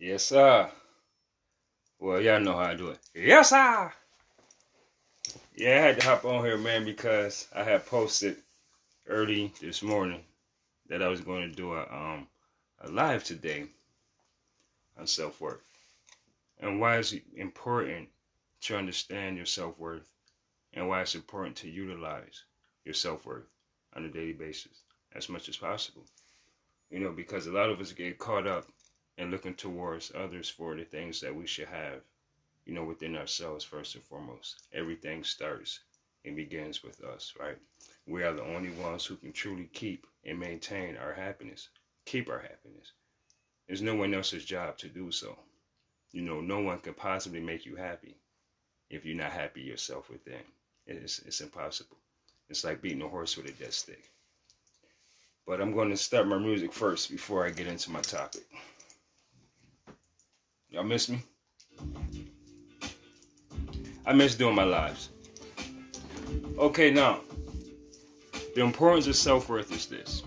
Yes, sir. Well, y'all know how I do it. Yes, sir. Yeah, I had to hop on here, man, because I had posted early this morning that I was going to do a live today on self-worth and why it's important to understand your self-worth and why it's important to utilize your self-worth on a daily basis as much as possible. Because a lot of us get caught up in looking towards others for the things that we should have within ourselves first and foremost. Everything starts and begins with us, right? We are the only ones who can truly keep and maintain our happiness, keep our happiness. There's no one else's job to do so. No one can possibly make you happy if you're not happy yourself within. It's impossible. It's like beating a horse with a dead stick. But I'm going to start my music first before I get into my topic. Y'all miss me? I miss doing my lives. Okay, now, the importance of self-worth is this.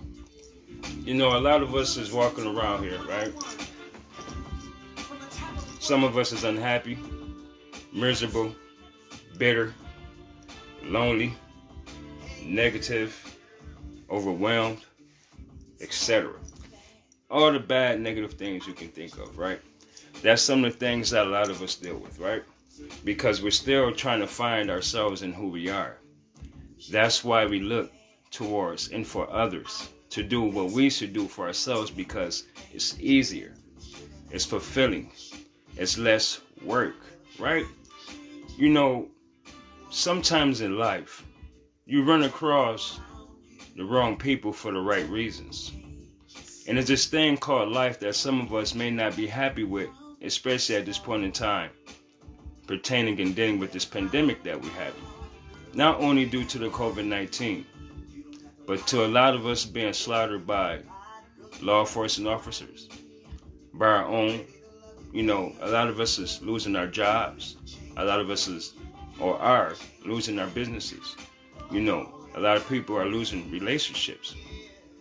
A lot of us is walking around here, right? Some of us is unhappy, miserable, bitter, lonely, negative, overwhelmed, etc. All the bad, negative things you can think of, right? That's some of the things that a lot of us deal with, right? Because we're still trying to find ourselves in who we are. That's why we look towards and for others to do what we should do for ourselves, because it's easier, it's fulfilling, it's less work, right? Sometimes in life, you run across the wrong people for the right reasons. And it's this thing called life that some of us may not be happy with, especially at this point in time, pertaining and dealing with this pandemic that we have. Not only due to the COVID-19, but to a lot of us being slaughtered by law enforcement officers, by our own. A lot of us is losing our jobs. A lot of us are losing our businesses. A lot of people are losing relationships,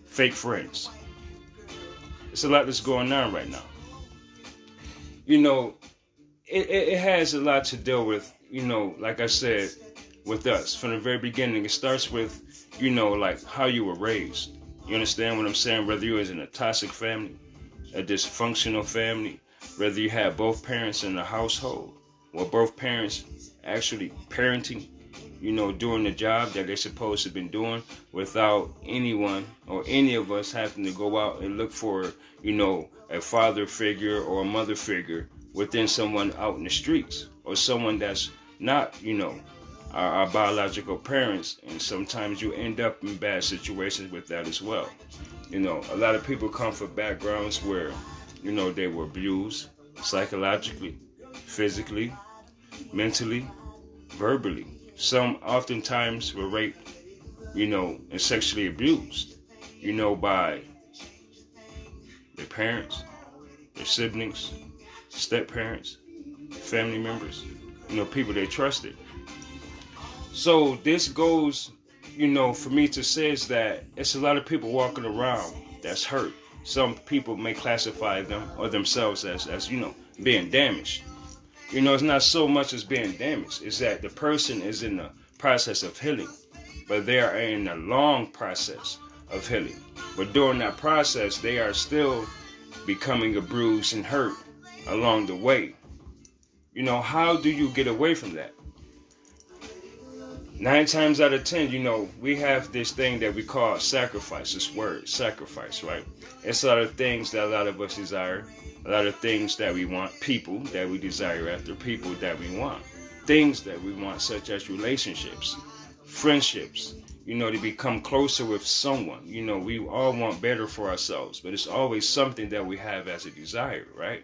fake friends. It's a lot that's going on right now. It has a lot to deal with, like I said, with us from the very beginning. It starts with, like how you were raised. You understand what I'm saying? Whether you was in a toxic family, a dysfunctional family, whether you had both parents in the household, or both parents actually parenting, doing the job that they're supposed to have been doing without anyone or any of us having to go out and look for, a father figure or a mother figure within someone out in the streets, or someone that's not, our biological parents. And sometimes you end up in bad situations with that as well. A lot of people come from backgrounds where, they were abused psychologically, physically, mentally, verbally. Some oftentimes were raped, and sexually abused, by their parents, their siblings, step-parents, family members, people they trusted. So this goes, for me to say is that it's a lot of people walking around that's hurt. Some people may classify them or themselves as being damaged. It's not so much as being damaged. It's that the person is in the process of healing, but they are in a long process of healing. But during that process, they are still becoming bruised and hurt along the way. How do you get away from that? 9 times out of 10, we have this thing that we call sacrifice. This word, sacrifice, right? It's a lot of things that a lot of us desire. A lot of things that we want, people that we desire after, people that we want. Things that we want, such as relationships, friendships, to become closer with someone. We all want better for ourselves, but it's always something that we have as a desire, right?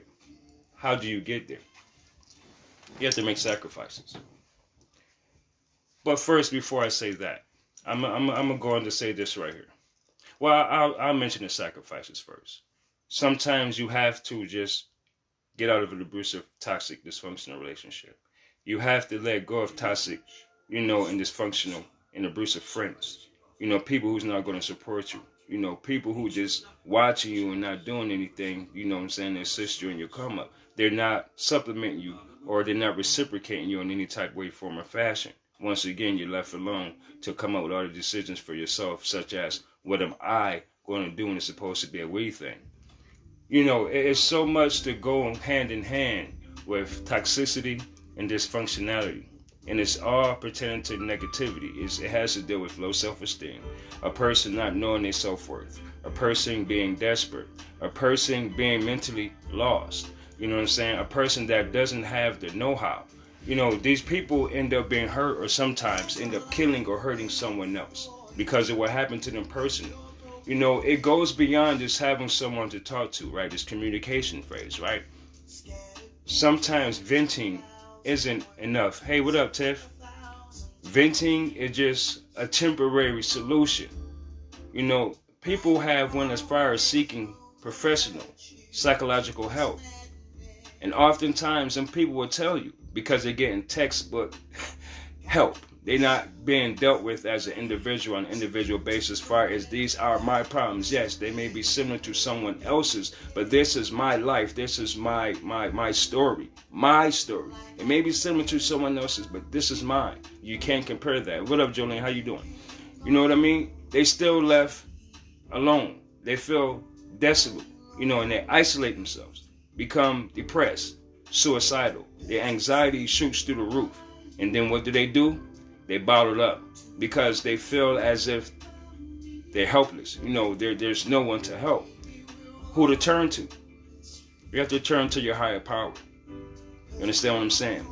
How do you get there? You have to make sacrifices. But first, before I say that, I'm going to say this right here. Well, I'll mention the sacrifices first. Sometimes you have to just get out of an abusive, toxic, dysfunctional relationship. You have to let go of toxic, and dysfunctional and abusive friends. People who's not going to support you. You know, people who just watching you and not doing anything, you know what I'm saying, to assist you in your come up. They're not supplementing you, or they're not reciprocating you in any type, way, form, or fashion. Once again, you're left alone to come up with all the decisions for yourself, such as, what am I going to do when it's supposed to be a we thing? You know, it's so much to go hand in hand with toxicity and dysfunctionality. And it's all pertaining to negativity. It has to deal with low self-esteem, a person not knowing their self-worth, a person being desperate, a person being mentally lost. You know what I'm saying? A person that doesn't have the know-how. You know, these people end up being hurt, or sometimes end up killing or hurting someone else because of what happened to them personally. You know, it goes beyond just having someone to talk to, right? This communication phase, right? Sometimes venting isn't enough. Hey, what up, Tiff? Venting is just a temporary solution. You know, people have went as far as seeking professional psychological help. And oftentimes, some people will tell you, because they're getting textbook help. They're not being dealt with as an individual on an individual basis, as far as these are my problems. Yes, they may be similar to someone else's, but this is my life. This is my story. My story. It may be similar to someone else's, but this is mine. You can't compare that. What up, Jolene? How you doing? You know what I mean? They still left alone. They feel desolate, you know, and they isolate themselves, become depressed, suicidal. Their anxiety shoots through the roof. And then what do? They bottle it up because they feel as if they're helpless. You know, there's no one to help. Who to turn to? You have to turn to your higher power. You understand what I'm saying?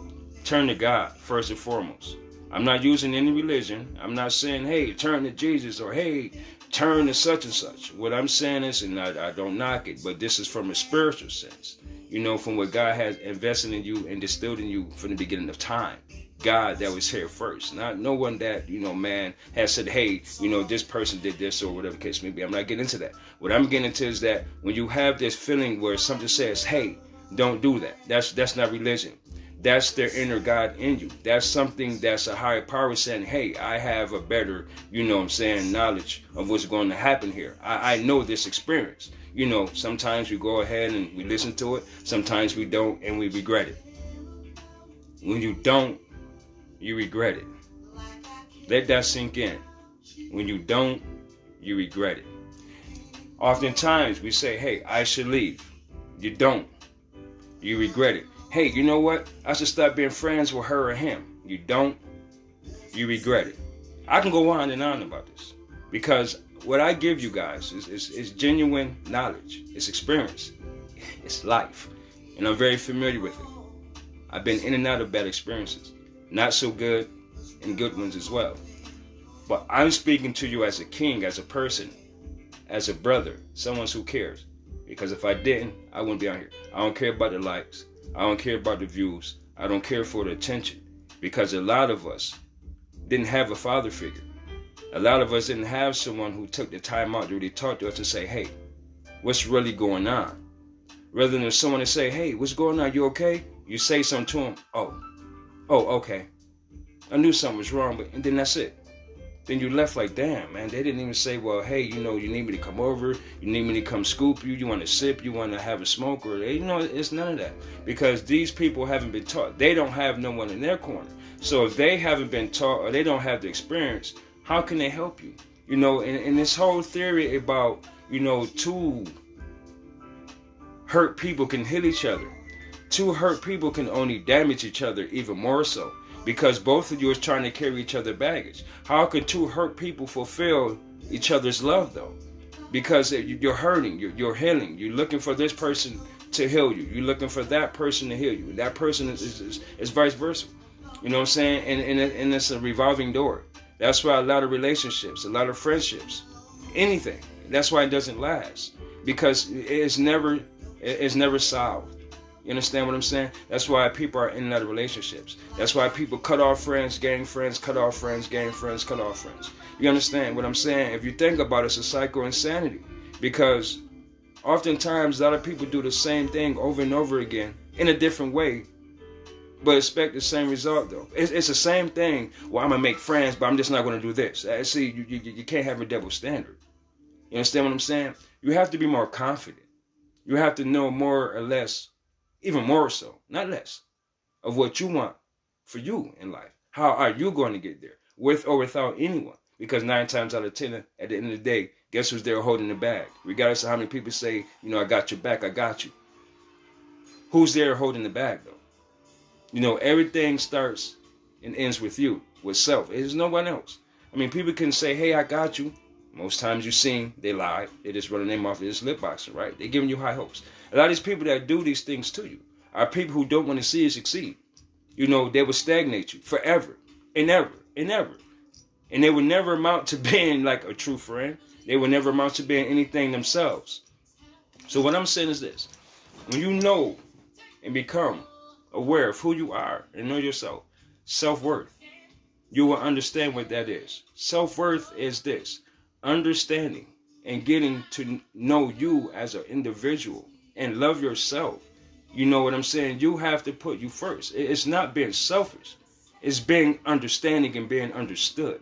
Turn to God first and foremost. I'm not using any religion. I'm not saying, hey, turn to Jesus, or hey, turn to such and such. What I'm saying is, and I don't knock it, but this is from a spiritual sense. You know, from what God has invested in you and distilled in you from the beginning of time. God that was here first, not no one that, you know, man has said, hey, you know, this person did this or whatever the case may be. I'm not getting into that. What I'm getting into is that when you have this feeling where something says, hey, don't do that. That's not religion. That's their inner God in you. That's something that's a higher power saying, hey, I have a better, you know what I'm saying, knowledge of what's going to happen here. I know this experience. You know, sometimes we go ahead and we listen to it. Sometimes we don't, and we regret it. When you don't, you regret it. Let that sink in. When you don't, you regret it. Oftentimes we say, hey, I should leave. You don't. You regret it. Hey, you know what? I should stop being friends with her or him. You don't. You regret it. I can go on and on about this, because what I give you guys is genuine knowledge. It's experience. It's life. And I'm very familiar with it. I've been in and out of bad experiences. Not so good, and good ones as well. But I'm speaking to you as a king, as a person, as a brother, someone who cares. Because if I didn't, I wouldn't be out here. I don't care about the likes. I don't care about the views. I don't care for the attention. Because a lot of us didn't have a father figure. A lot of us didn't have someone who took the time out to really talk to us and say, hey, what's really going on? Rather than someone to say, hey, what's going on? You okay? You say something to them. Oh, okay. I knew something was wrong, and then that's it. Then you left like, damn, man. They didn't even say, well, hey, you know, you need me to come over. You need me to come scoop you. You want to sip. You want to have a smoke. Or, you know, it's none of that. Because these people haven't been taught. They don't have no one in their corner. So if they haven't been taught, or they don't have the experience, how can they help you? You know, and this whole theory about, you know, two hurt people can hit each other. Two hurt people can only damage each other even more so, because both of you is trying to carry each other's baggage. How can two hurt people fulfill each other's love, though? Because you're hurting, you're healing. You're looking for this person to heal you. You're looking for that person to heal you. That person is vice versa. You know what I'm saying? And it's a revolving door. That's why a lot of relationships, a lot of friendships, anything, that's why it doesn't last. Because it's never solved. You understand what I'm saying? That's why people are in and out of relationships. That's why people cut off friends, gain friends, cut off friends, gain friends, cut off friends. You understand what I'm saying? If you think about it, it's a cycle of insanity. Because oftentimes a lot of people do the same thing over and over again in a different way, but expect the same result, though. It's the same thing. Well, I'm going to make friends, but I'm just not going to do this. See, you can't have a double standard. You understand what I'm saying? You have to be more confident. You have to know more or less, even more so, not less, of what you want for you in life. How are you going to get there? With or without anyone. Because 9 times out of 10, at the end of the day, guess who's there holding the bag? Regardless of how many people say, I got your back, I got you. Who's there holding the bag, though? Everything starts and ends with you, with self. There's no one else. I mean, people can say, hey, I got you. Most times you see they lie. They just run the name off of this lip boxing, right? They're giving you high hopes. A lot of these people that do these things to you are people who don't want to see you succeed. They will stagnate you forever and ever and ever. And they will never amount to being like a true friend. They will never amount to being anything themselves. So what I'm saying is this. When you know and become aware of who you are and know yourself, self-worth, you will understand what that is. Self-worth is this. Understanding and getting to know you as an individual and love yourself. You know what I'm saying? You have to put you first. It's not being selfish. It's being understanding and being understood.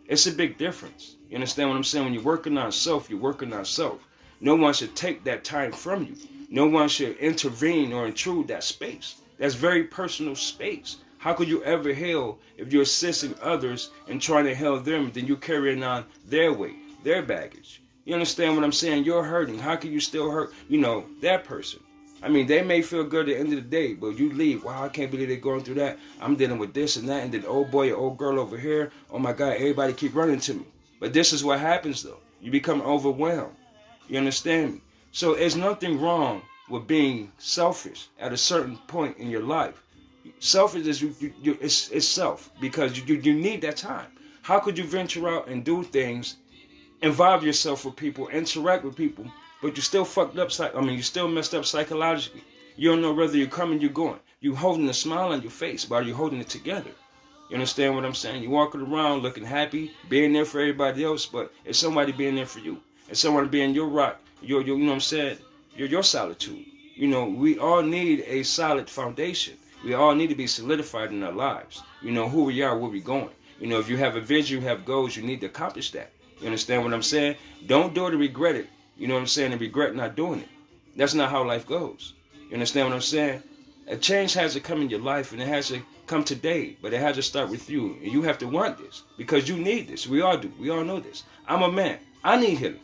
It's a big difference. You understand what I'm saying? When you're working on self, you're working on self. No one should take that time from you. No one should intervene or intrude that space. That's very personal space. How could you ever heal if you're assisting others and trying to heal them, then you're carrying on their weight, their baggage? You understand what I'm saying? You're hurting. How can you still hurt, that person? I mean, they may feel good at the end of the day, but you leave. Wow, I can't believe they're going through that. I'm dealing with this and that. And then old boy or old girl over here. Oh, my God, everybody keep running to me. But this is what happens, though. You become overwhelmed. You understand me? So there's nothing wrong with being selfish at a certain point in your life. Selfish is it's self because you need that time. How could you venture out and do things, involve yourself with people, interact with people, but you still fucked up, you still messed up psychologically. You don't know whether you're coming, you're going. You holding a smile on your face, but are you holding it together? You understand what I'm saying? You're walking around looking happy, being there for everybody else, but it's somebody being there for you. It's someone being your rock, your you know what I'm saying? Your solitude. We all need a solid foundation. We all need to be solidified in our lives. Who we are, where we're going. If you have a vision, you have goals, you need to accomplish that. You understand what I'm saying? Don't do it to regret it. You know what I'm saying? And regret not doing it. That's not how life goes. You understand what I'm saying? A change has to come in your life, and it has to come today, but it has to start with you. And you have to want this because you need this. We all do. We all know this. I'm a man. I need healing.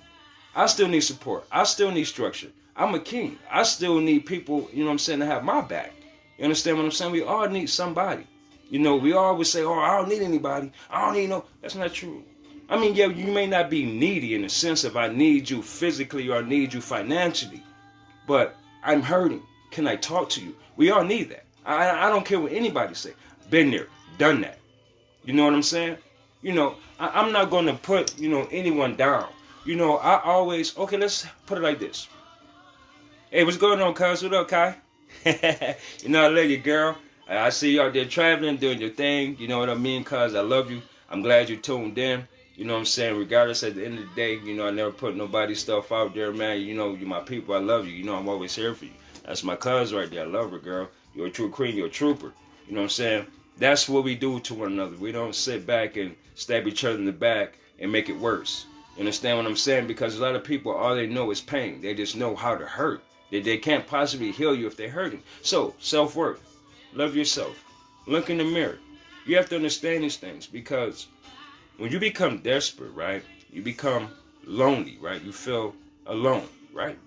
I still need support. I still need structure. I'm a king. I still need people, to have my back. You understand what I'm saying? We all need somebody. We always say, oh, I don't need anybody. I don't need no. That's not true. I mean, yeah, you may not be needy in the sense of I need you physically or I need you financially, but I'm hurting. Can I talk to you? We all need that. I don't care what anybody say. Been there, done that. You know what I'm saying? I'm not going to put, anyone down. I always, okay, let's put it like this. Hey, what's going on, cuz? What up, Kai? I love you, girl. I see you out there traveling, doing your thing. You know what I mean, cuz? I love you. I'm glad you tuned in. You know what I'm saying? Regardless, at the end of the day, I never put nobody's stuff out there, man. You're my people. I love you. I'm always here for you. That's my cuz right there. I love her, girl. You're a true queen. You're a trooper. You know what I'm saying? That's what we do to one another. We don't sit back and stab each other in the back and make it worse. You understand what I'm saying? Because a lot of people, all they know is pain. They just know how to hurt. They can't possibly heal you if they're hurting. So, self-worth. Love yourself. Look in the mirror. You have to understand these things because when you become desperate, right, you become lonely, right? You feel alone, right?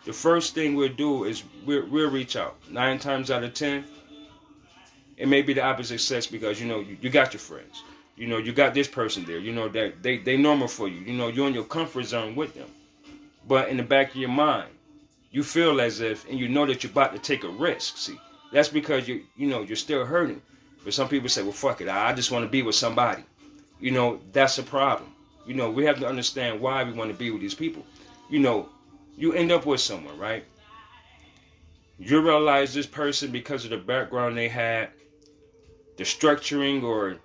The first thing we'll do is we'll reach out. 9 times out of 10, it may be the opposite sex because, you got your friends. You got this person there. That they normal for you. You're in your comfort zone with them. But in the back of your mind, you feel as if, and you know that you're about to take a risk. See, that's because you're still hurting. But some people say, well, fuck it. I just want to be with somebody. That's a problem. We have to understand why we want to be with these people. You end up with someone, right? You realize this person, because of the background they had, the structuring, or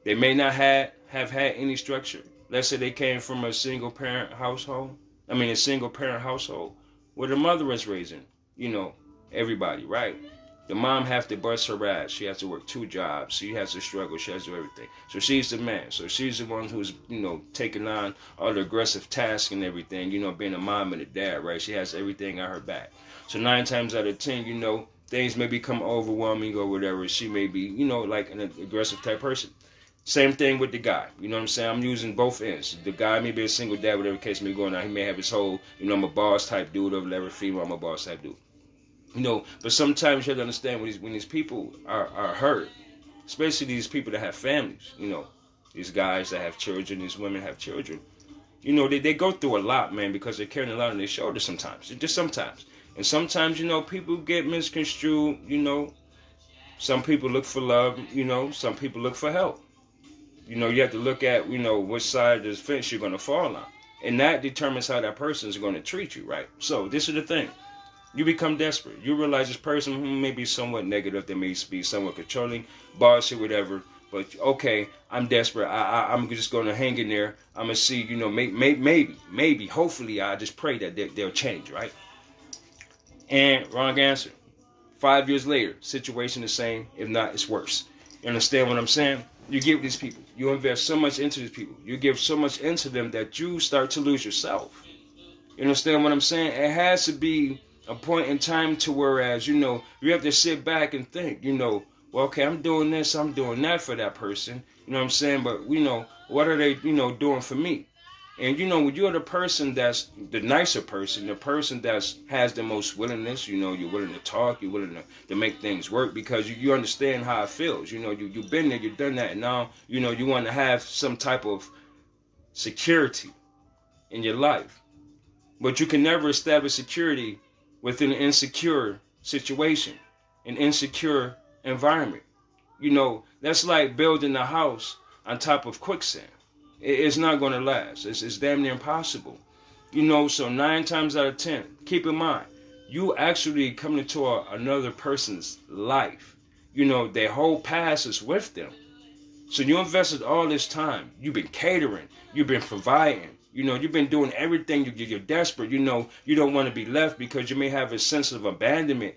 they may not have had any structure. Let's say they came from a single parent household. A single parent household where the mother was raising, everybody, right? The mom has to bust her ass. She has to work 2 jobs. She has to struggle. She has to do everything. So she's the man. So she's the one who's, taking on all the aggressive tasks and everything, being a mom and a dad, right? She has everything on her back. So 9 times out of 10, things may become overwhelming or whatever. She may be, like an aggressive type person. Same thing with the guy. You know what I'm saying? I'm using both ends. The guy may be a single dad, whatever case may be going on. He may have his whole, I'm a boss type dude, or whatever, female, I'm a boss type dude. But sometimes you have to understand when these people are hurt, especially these people that have families, these guys that have children, these women have children, they go through a lot, man, because they're carrying a lot on their shoulders sometimes. Just sometimes. And sometimes, people get misconstrued, Some people look for love, some people look for help. You have to look at, which side of the fence you're going to fall on. And that determines how that person is going to treat you, right? So this is the thing. You become desperate. You realize this person who may be somewhat negative, they may be somewhat controlling, bossy, whatever. But, okay, I'm desperate. I'm just going to hang in there. I'm going to see, maybe, hopefully, I just pray that they'll change, right? And wrong answer. 5 years later, situation the same. If not, it's worse. You understand what I'm saying? You give these people. You invest so much into these people. You give so much into them that you start to lose yourself. You understand what I'm saying? It has to be a point in time to whereas, you have to sit back and think, well, okay, I'm doing this, I'm doing that for that person. You know what I'm saying? But, what are they, doing for me? And, when you're the person that's the nicer person, the person that has the most willingness, you're willing to talk, you're willing to make things work because you understand how it feels. You've been there, you've done that, and now, you want to have some type of security in your life. But you can never establish security within an insecure situation, an insecure environment. That's like building a house on top of quicksand. It's not going to last. It's damn near impossible. So 9 times out of 10, keep in mind, you actually come into another person's life. Their whole past is with them. So you invested all this time. You've been catering. You've been providing. You've been doing everything. You're desperate. You don't want to be left because you may have a sense of abandonment,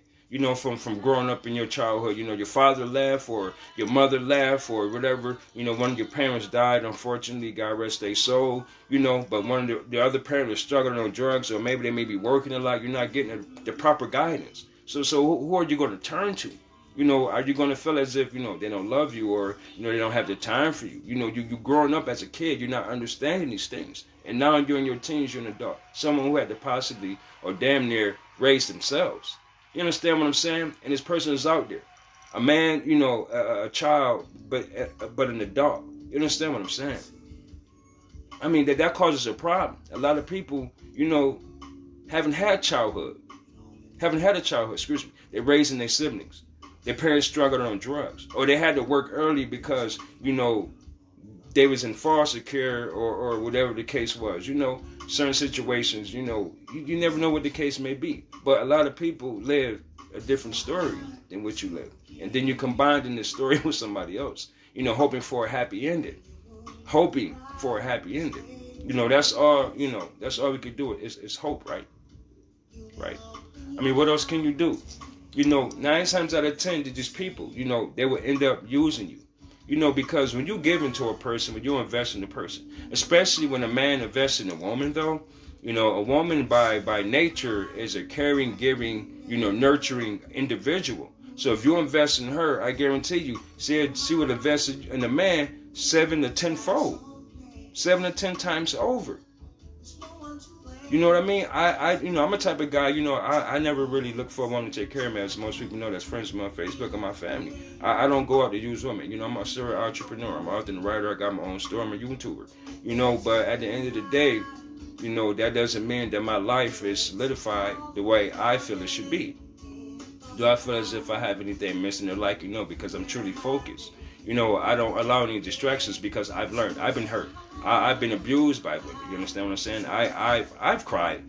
from growing up in your childhood. Your father left or your mother left or whatever. One of your parents died, unfortunately, God rest their soul, but one of the other parents is struggling on drugs, or maybe they may be working a lot. You're not getting the proper guidance. So who are you going to turn to? Are you going to feel as if, they don't love you or, they don't have the time for you? You growing up as a kid, you're not understanding these things. And now you're in your teens, you're an adult. Someone who had to possibly or damn near raise themselves. You understand what I'm saying? And this person is out there. A man, a child, but an adult. You understand what I'm saying? I mean, that causes a problem. A lot of people, haven't had childhood. Haven't had a childhood, excuse me. They're raising their siblings. Their parents struggled on drugs. Or they had to work early because, they was in foster care or whatever the case was. Certain situations, you never know what the case may be. But a lot of people live a different story than what you live. And then you combine in this story with somebody else, hoping for a happy ending. Hoping for a happy ending. That's all, that's all we could do is hope, right? Right. I mean, what else can you do? 9 times out of 10 to these people, they will end up using you. Because when you give into a person, when you invest in a person, especially when a man invests in a woman, though, a woman by nature is a caring, giving, nurturing individual. So if you invest in her, I guarantee you, she would invest in a man 7 to 10 fold, 7 to 10 times over. You know what I mean? I'm a type of guy, I never really look for a woman to take care of me, as most people know that's friends with my Facebook and my family. I don't go out to use women. I'm a serial entrepreneur. I'm out and writer. I got my own store. I'm a YouTuber. But at the end of the day, that doesn't mean that my life is solidified the way I feel it should be. Do I feel as if I have anything missing or lacking? No, because I'm truly focused. I don't allow any distractions because I've learned. I've been hurt. I've been abused by women. You understand what I'm saying? I've cried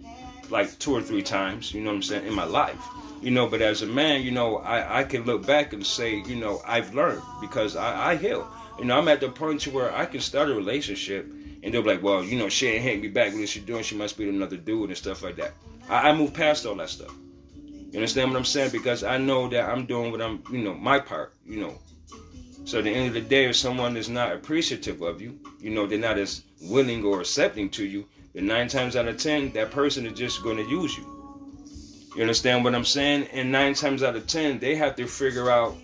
like 2 or 3 times, in my life. But as a man, I can look back and say, I've learned because I heal. I'm at the point to where I can start a relationship and they'll be like, well, she ain't hit me back. What is she doing? She must be with another dude and stuff like that. I move past all that stuff. You understand what I'm saying? Because I know that I'm doing what I'm, my part, So at the end of the day, if someone is not appreciative of you, they're not as willing or accepting to you, then 9 times out of 10, that person is just going to use you. You understand what I'm saying? And 9 times out of 10, they have to figure out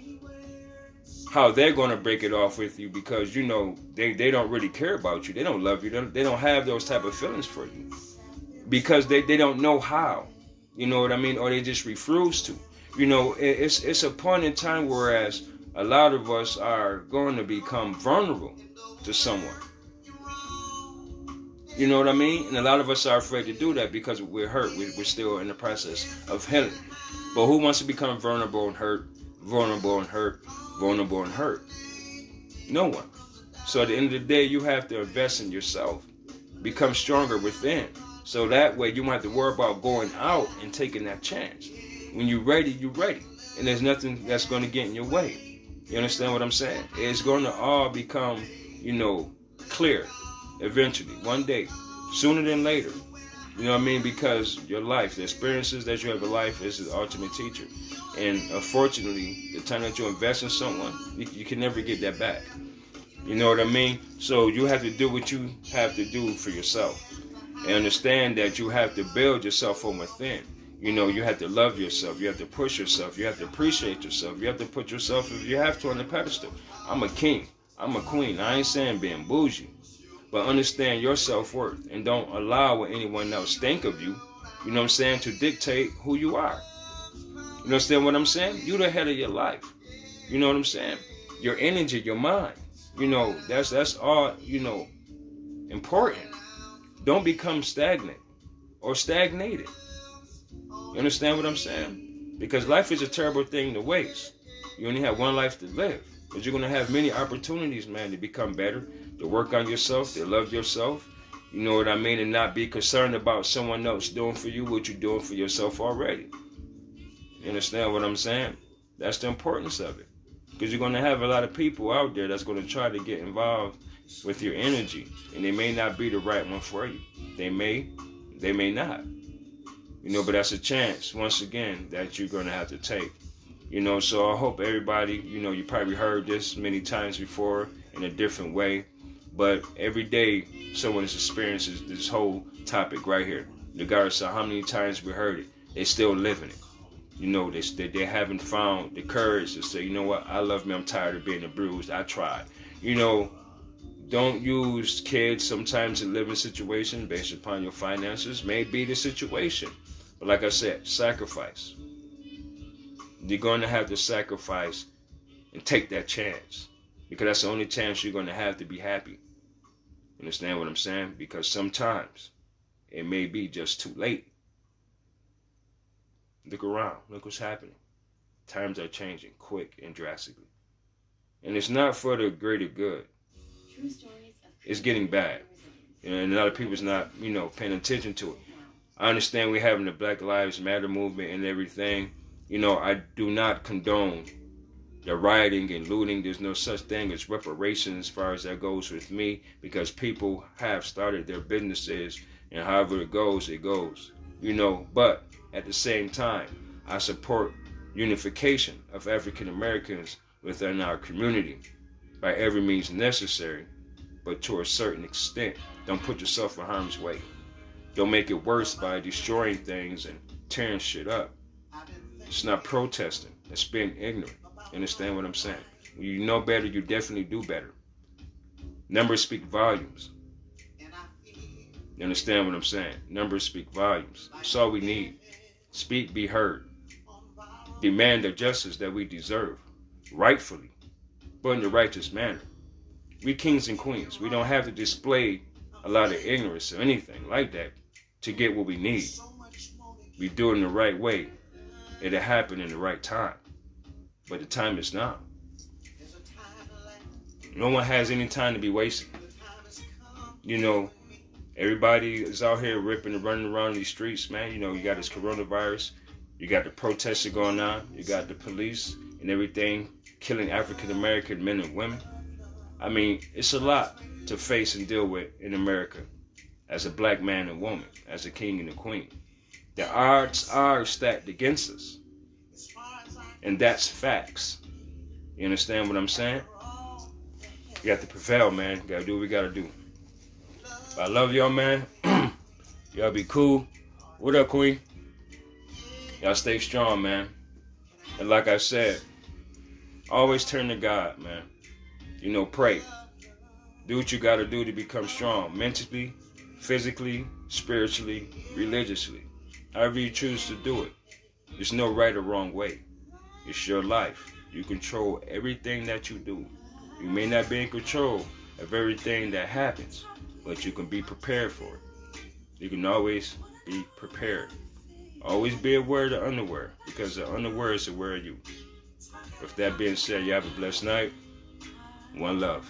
how they're going to break it off with you, because, they don't really care about you. They don't love you. They don't have those type of feelings for you, because they don't know how. You know what I mean? Or they just refuse to. It's a point in time whereas a lot of us are going to become vulnerable to someone. You know what I mean? And a lot of us are afraid to do that because we're hurt. We're still in the process of healing. But who wants to become vulnerable and hurt? Vulnerable and hurt? Vulnerable and hurt? No one. So at the end of the day, you have to invest in yourself. Become stronger within. So that way you don't have to worry about going out and taking that chance. When you're ready, you're ready. And there's nothing that's going to get in your way. You understand what I'm saying? It's going to all become, clear eventually, one day, sooner than later. You know what I mean? Because your life, the experiences that you have in life is the ultimate teacher. And unfortunately, the time that you invest in someone, you can never get that back. You know what I mean? So you have to do what you have to do for yourself. And understand that you have to build yourself from within. You have to love yourself. You have to push yourself. You have to appreciate yourself. You have to put yourself, if you have to, on the pedestal. I'm a king. I'm a queen. I ain't saying being bougie. But understand your self-worth. And don't allow what anyone else think of you, to dictate who you are. You understand what I'm saying? You're the head of your life. You know what I'm saying? Your energy, your mind. That's all, important. Don't become stagnant or stagnated. You understand what I'm saying? Because life is a terrible thing to waste. You only have one life to live. But you're going to have many opportunities, man, to become better, to work on yourself, to love yourself. You know what I mean? And not be concerned about someone else doing for you what you're doing for yourself already. You understand what I'm saying? That's the importance of it. Because you're going to have a lot of people out there that's going to try to get involved with your energy. And they may not be the right one for you. They may not. But that's a chance, once again, that you're going to have to take. So I hope everybody, you probably heard this many times before in a different way. But every day, someone experiences this whole topic right here. Regardless of how many times we heard it, they still living it. They haven't found the courage to say, you know what, I love me, I'm tired of being abused, I tried. Don't use kids sometimes in living situations based upon your finances. May be the situation. But like I said, sacrifice. You're going to have to sacrifice and take that chance. Because that's the only chance you're going to have to be happy. Understand what I'm saying? Because sometimes it may be just too late. Look around. Look what's happening. Times are changing quick and drastically. And it's not for the greater good. It's getting bad. And a lot of people's not, paying attention to it. I understand we're having the Black Lives Matter movement and everything. I do not condone the rioting and looting. There's no such thing as reparations as far as that goes with me, because people have started their businesses, and however it goes, it goes. But at the same time, I support unification of African Americans within our community by every means necessary, but to a certain extent. Don't put yourself in harm's way. Don't make it worse by destroying things and tearing shit up. It's not protesting. It's being ignorant. Understand what I'm saying? When you know better, you definitely do better. Numbers speak volumes. You understand what I'm saying? Numbers speak volumes. That's all we need. Speak, be heard. Demand the justice that we deserve, rightfully, but in the righteous manner. We kings and queens. We don't have to display a lot of ignorance or anything like that to get what we need. We do it in the right way. It'll happen in the right time. But the time is now. No one has any time to be wasting. Everybody is out here ripping and running around these streets, man. You got this coronavirus. You got the protests going on. You got the police and everything killing African American men and women. I mean, it's a lot to face and deal with in America as a black man and woman, as a king and a queen. The odds are stacked against us. And that's facts. You understand what I'm saying? You got to prevail, man. You got to do what we got to do. I love y'all, man. Y'all be cool. What up, Queen? Y'all stay strong, man. And like I said, always turn to God, man. You know, pray. Do what you got to do to become strong. Mentally, physically, spiritually, religiously. However you choose to do it. There's no right or wrong way. It's your life. You control everything that you do. You may not be in control of everything that happens, but you can be prepared for it. You can always be prepared. Always be aware of the underwear, because the underwear is aware of you. With that being said, you have a blessed night. One love.